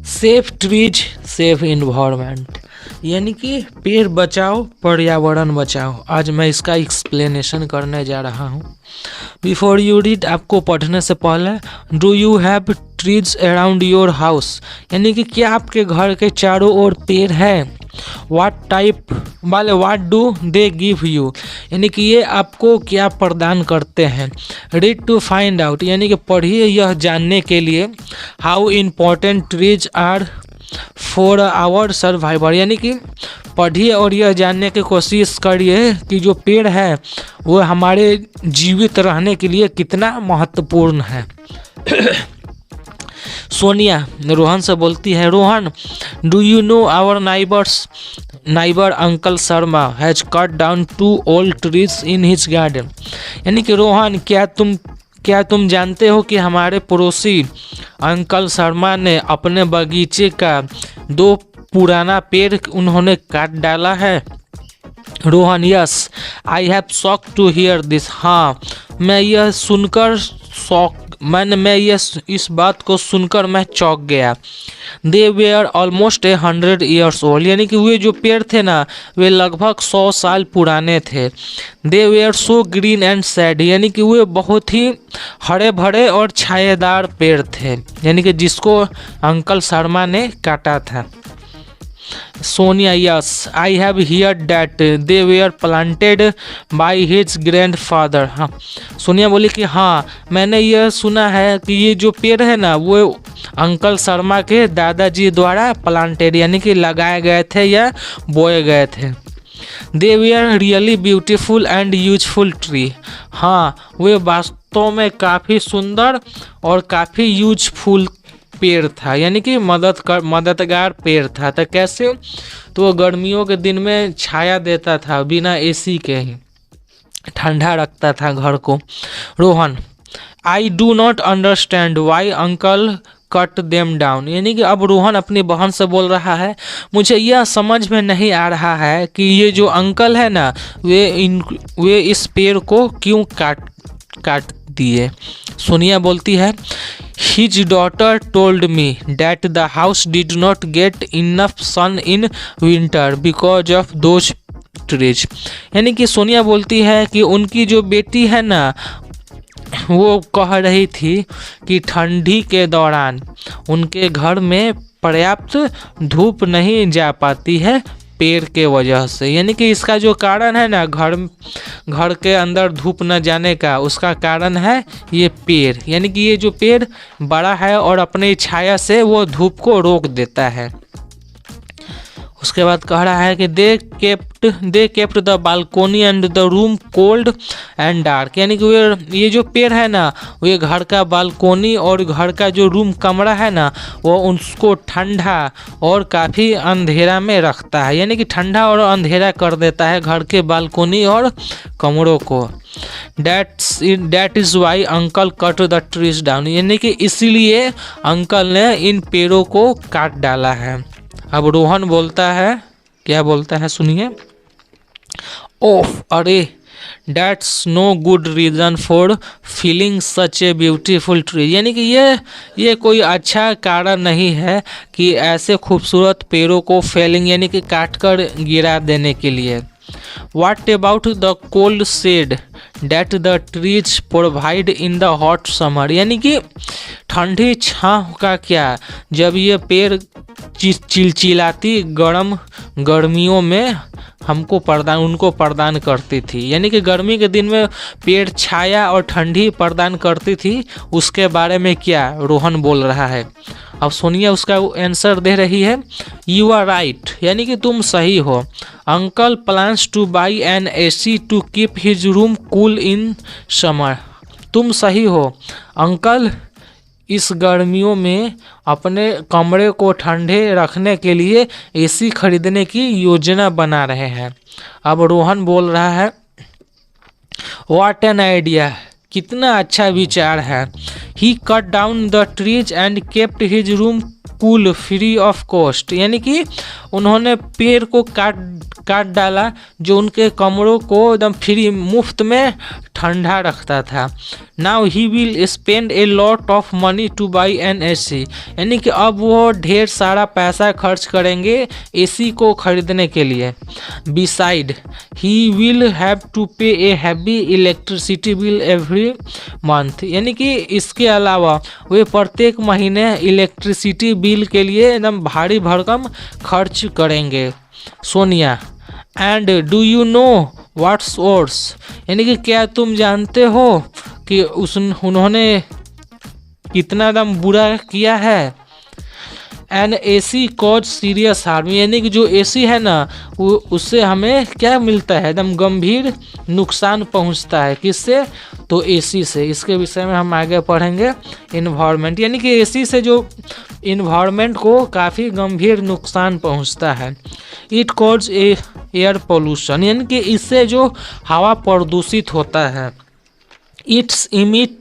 Safe trees safe environment, यानी कि पेड़ बचाओ पर्यावरण बचाओ। आज मैं इसका एक्सप्लेनेशन करने जा रहा हूँ। बिफोर यू रीड, आपको पढ़ने से पहले, do you have trees around your house, यानी कि क्या आपके घर के चारों ओर पेड़ है। वाट टाइप वाले, what do they give you, यानी कि ये आपको क्या प्रदान करते हैं। रीड टू फाइंड आउट, यानी कि पढ़िए यह जानने के लिए। How important trees are for our survival, यानी कि पढ़िए और यह जानने की कोशिश करिए कि जो पेड़ है वो हमारे जीवित रहने के लिए कितना महत्वपूर्ण है। सोनिया रोहन से बोलती है, Rohan do you know our neighbour uncle Sharma has cut down 2 old trees in his garden, यानी कि रोहन क्या तुम जानते हो कि हमारे पड़ोसी अंकल शर्मा ने अपने बगीचे का 2 पुराना पेड़ उन्होंने काट डाला है। Rohan yes I have shock to hear this, हाँ मैं यह सुनकर इस बात को सुनकर मैं चौंक गया। दे वेयर ऑलमोस्ट 100 years ओल्ड, यानी कि वे जो पेड़ थे ना वे लगभग 100 साल पुराने थे। They were so green and sad, यानी कि वे बहुत ही हरे भरे और छाएदार पेड़ थे, यानी कि जिसको अंकल शर्मा ने काटा था। Sonia yes I have hear that they where planted by his grandfather, हाँ सोनिया बोली कि हाँ मैंने यह सुना है कि ये जो पेड़ है ना वो अंकल शर्मा के दादाजी द्वारा प्लांटेड, यानी कि लगाए गए थे या बोए गए थे। They were really beautiful and useful tree, हाँ वे वास्तव में काफ़ी सुंदर और काफ़ी यूजफुल पेड़ था, यानी कि मददगार पेड़ था। तो कैसे, तो गर्मियों के दिन में छाया देता था, बिना एसी के ही ठंडा रखता था घर को। Rohan I do not understand why uncle cut them down, यानी कि अब रोहन अपनी बहन से बोल रहा है, मुझे यह समझ में नहीं आ रहा है कि ये जो अंकल है ना वे इस पेड़ को क्यों काट दिए। सोनिया बोलती है, His daughter told me that the house did not get enough sun in winter because of those trees, यानी कि सोनिया बोलती है कि उनकी जो बेटी है ना वो कह रही थी कि ठंडी के दौरान उनके घर में पर्याप्त धूप नहीं जा पाती है पेड़ के वजह से, यानी कि इसका जो कारण है ना घर के अंदर धूप न जाने का, उसका कारण है ये पेड़, यानी कि ये जो पेड़ बड़ा है और अपनी छाया से वो धूप को रोक देता है। उसके बाद कह रहा है कि they kept the balcony and the room cold and dark, यानी कि ये जो पेड़ है ना वो घर का बालकोनी और घर का जो रूम कमरा है ना वो उसको ठंडा और काफ़ी अंधेरा में रखता है, यानी कि ठंडा और अंधेरा कर देता है घर के बालकोनी और कमरों को। That is why uncle cut the trees down, यानी कि इसीलिए अंकल ने इन पेड़ों को काट डाला है। अब रोहन बोलता है, क्या बोलता है सुनिए, ओफ अरे that's no good reason for feeling such a beautiful tree, यानी कि ये कोई अच्छा कारण नहीं है कि ऐसे खूबसूरत पेड़ों को फेलिंग यानी कि काट कर गिरा देने के लिए। What about the cold shade that the trees provide in the hot summer, यानी कि ठंडी छांव का क्या, जब ये पेड़ चिलचिलाती गर्मियों में उनको प्रदान करती थी, यानी कि गर्मी के दिन में पेड़ छाया और ठंडी प्रदान करती थी, उसके बारे में क्या रोहन बोल रहा है। अब सोनिया उसका आंसर दे रही है, यू आर राइट, यानी कि तुम सही हो। Uncle plans to buy an AC to keep his room cool in summer, तुम सही हो, अंकल इस गर्मियों में अपने कमरे को ठंडे रखने के लिए एसी खरीदने की योजना बना रहे हैं। अब रोहन बोल रहा है, व्हाट एन आइडिया, कितना अच्छा विचार है। He cut down the trees and kept his room cool free of cost, यानी कि उन्होंने पेड़ को काट डाला जो उनके कमरों को एकदम फ्री मुफ्त में ठंडा रखता था। Now he will spend a lot of money to buy an AC, यानी कि अब वो ढेर सारा पैसा खर्च करेंगे एसी को खरीदने के लिए। Beside he will have to pay a heavy electricity bill every month, यानी कि इसके अलावा वे प्रत्येक महीने इलेक्ट्रिसिटी बिल के लिए एकदम भारी भरकम खर्च करेंगे। Sonia and do you know what's worse, यानी कि क्या तुम जानते हो कि उन्होंने कितना एकदम बुरा किया है। N AC cause serious harm, यानी कि जो एसी है ना वो उससे हमें क्या मिलता है, एकदम गंभीर नुकसान पहुंचता है। किससे? तो एसी से। इसके विषय में हम आगे पढ़ेंगे। इन्वायरमेंट, यानी कि एसी से जो इन्वायरमेंट को काफ़ी गंभीर नुकसान पहुंचता है। इट कॉज एयर पोल्यूशन, यानी कि इससे जो हवा प्रदूषित होता है। It's emit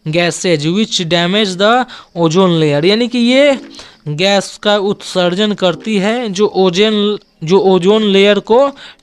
gases which damage the ozone layer, यानी कि ये गैस का उत्सर्जन करती है जो ओजोन लेयर को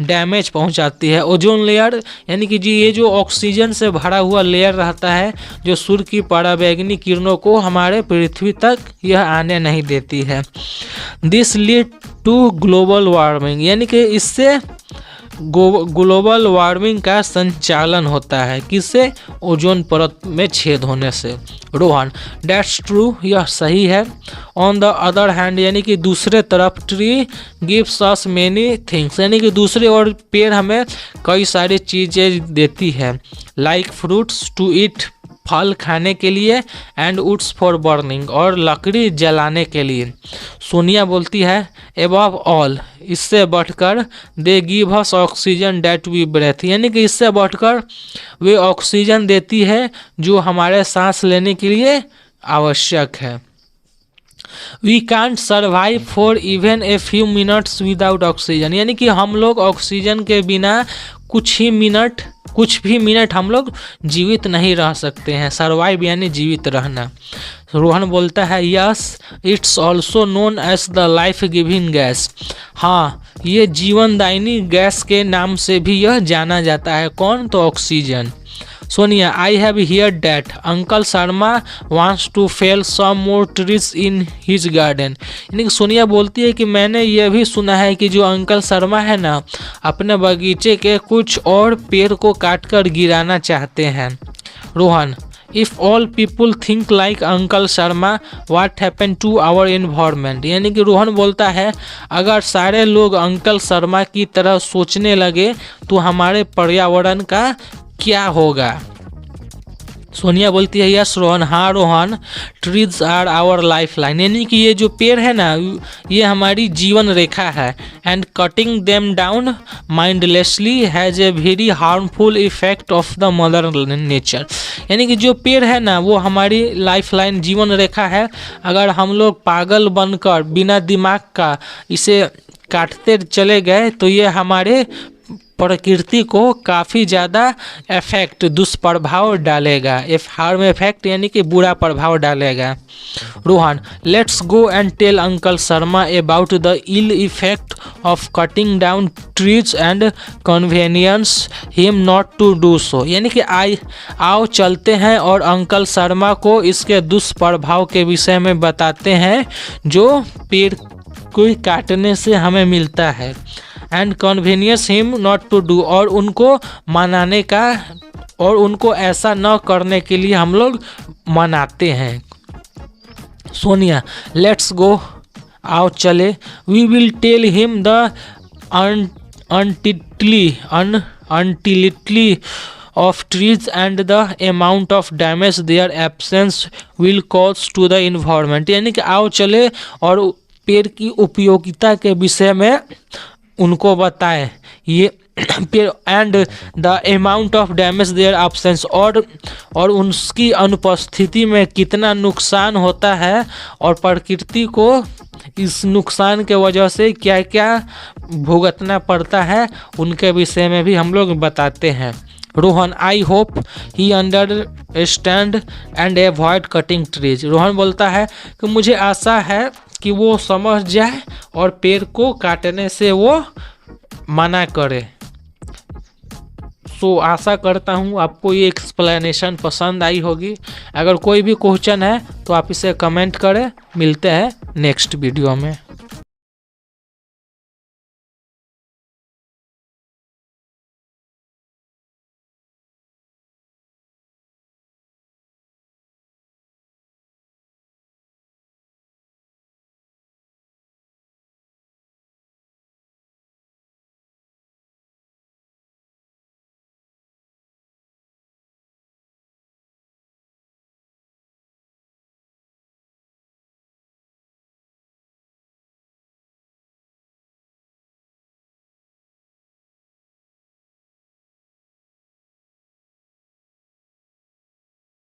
डैमेज पहुंचाती है। ओजोन लेयर यानी कि जी ये जो ऑक्सीजन से भरा हुआ लेयर रहता है जो सूर्य की पराबैंगनी किरणों को हमारे पृथ्वी तक यह आने नहीं देती है। This lead to global warming, यानी कि इससे ग्लोबल वार्मिंग का संचालन होता है। किससे? ओजोन परत में छेद होने से। रोहन, दैट्स ट्रू, यह सही है। ऑन द अदर हैंड, यानी कि दूसरे तरफ, tree gives us many things, यानी कि दूसरे ओर पेड़ हमें कई सारी चीज़ें देती है। लाइक फ्रूट्स टू ईट, फल खाने के लिए, एंड वुड्स फॉर बर्निंग, और लकड़ी जलाने के लिए। सोनिया बोलती है एबव ऑल, इससे बढ़कर, they give us oxygen that we breathe, यानी कि इससे बढ़कर वे ऑक्सीजन देती है जो हमारे सांस लेने के लिए आवश्यक है। We can't survive for even a few minutes without oxygen, यानी कि हम लोग ऑक्सीजन के बिना कुछ भी मिनट हम लोग जीवित नहीं रह सकते हैं। सर्वाइव यानी जीवित रहना। रोहन बोलता है yes it's also known as the life giving gas, हाँ ये जीवनदायिनी गैस के नाम से भी यह जाना जाता है। कौन? तो oxygen. Sonia, I have hear that uncle Sharma wants to fell some more trees in his garden, यानी कि सोनिया बोलती है कि मैंने यह भी सुना है कि जो अंकल शर्मा है ना अपने बगीचे के कुछ और पेड़ को काट कर गिराना चाहते हैं। Rohan, if all people think like uncle Sharma what happen to our environment, यानी कि रोहन बोलता है अगर सारे लोग अंकल शर्मा की तरह सोचने लगे तो हमारे पर्यावरण का क्या होगा। सोनिया बोलती है यस रोहन, हाँ Rohan, trees are our life line, यानी कि ये जो पेड़ है ना ये हमारी जीवन रेखा है। And cutting them down mindlessly has a very harmful effect of the mother nature, यानी कि जो पेड़ है ना वो हमारी लाइफ लाइन जीवन रेखा है। अगर हम लोग पागल बनकर बिना दिमाग का इसे काटते चले गए तो ये हमारे प्रकृति को काफ़ी ज़्यादा दुष्प्रभाव डालेगा। हार्म इफेक्ट यानी कि बुरा प्रभाव डालेगा। Rohan, let's go and tell uncle Sharma about the ill effect of cutting down trees and convince him not to do so, यानी कि आओ चलते हैं और अंकल शर्मा को इसके दुष्प्रभाव के विषय में बताते हैं जो पेड़ को काटने से हमें मिलता है। And convince him not to do, और उनको मनाने का और उनको ऐसा न करने के लिए हम लोग मनाते हैं। सोनिया, लेट्स गो, आओ चले। We will tell him the utility of trees and the amount of damage their absence will cause to the environment, यानी कि आओ चले और पेड़ की उपयोगिता के विषय में उनको बताएं। ये पेड़ and the amount of damage there absence, और उनकी अनुपस्थिति में कितना नुकसान होता है और प्रकृति को इस नुकसान के वजह से क्या क्या भुगतना पड़ता है उनके विषय में भी हम लोग बताते हैं। Rohan, I hope he understand and avoid cutting trees, Rohan बोलता है कि मुझे आशा है कि वो समझ जाए और पेड़ को काटने से वो मना करे। सो आशा करता हूँ आपको ये एक्सप्लेनेशन पसंद आई होगी। अगर कोई भी क्वेश्चन है तो आप इसे कमेंट करें। मिलते हैं नेक्स्ट वीडियो में।